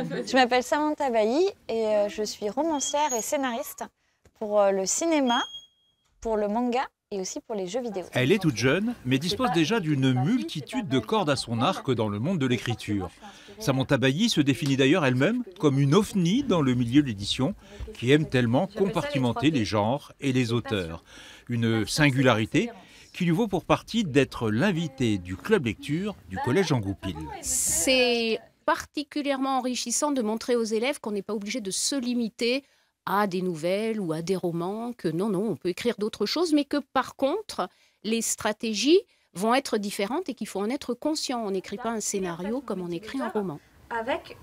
Je m'appelle Samantha Bailly et je suis romancière et scénariste pour le cinéma, pour le manga et aussi pour les jeux vidéo. Elle est toute jeune, mais dispose déjà d'une multitude de cordes à son arc dans le monde de l'écriture. Samantha Bailly se définit d'ailleurs elle-même comme une ovni dans le milieu de l'édition, qui aime tellement compartimenter les genres et les auteurs. Une singularité qui lui vaut pour partie d'être l'invitée du club lecture du collège Jean Goupil. C'est particulièrement enrichissant de montrer aux élèves qu'on n'est pas obligé de se limiter à des nouvelles ou à des romans, que non, on peut écrire d'autres choses, mais que par contre, les stratégies vont être différentes et qu'il faut en être conscient. On n'écrit pas un scénario comme on écrit un roman.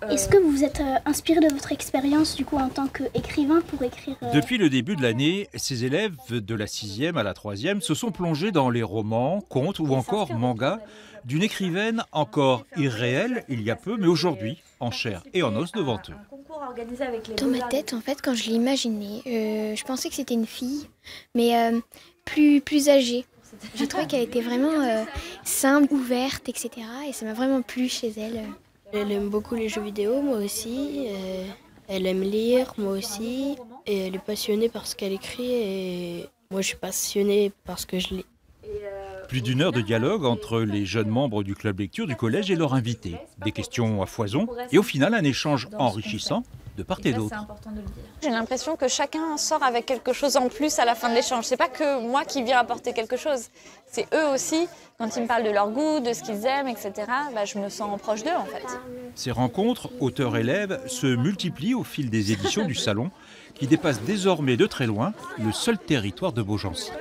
Est-ce que vous êtes inspiré de votre expérience du coup en tant qu'écrivain pour écrire Depuis le début de l'année, ces élèves de la 6e à la 3e se sont plongés dans les romans, contes ou encore mangas d'une écrivaine encore irréelle il y a peu, mais aujourd'hui en chair et en os devant eux. Dans ma tête, en fait, quand je l'imaginais, je pensais que c'était une fille, mais plus âgée. J'ai trouvé qu'elle était vraiment simple, ouverte, etc. Et ça m'a vraiment plu chez elle. Elle aime beaucoup les jeux vidéo, moi aussi. Elle aime lire, moi aussi. Et elle est passionnée par ce qu'elle écrit. Et moi, je suis passionnée parce que je lis. Plus d'une heure de dialogue entre les jeunes membres du club lecture du collège et leurs invités. Des questions à foison et au final un échange enrichissant de part et d'autre. J'ai l'impression que chacun sort avec quelque chose en plus à la fin de l'échange. C'est pas que moi qui viens apporter quelque chose, c'est eux aussi. Quand ils me parlent de leur goût, de ce qu'ils aiment, etc., je me sens proche d'eux en fait. Ces rencontres auteurs-élèves se multiplient au fil des éditions du Salon qui dépassent désormais de très loin le seul territoire de Beaugency.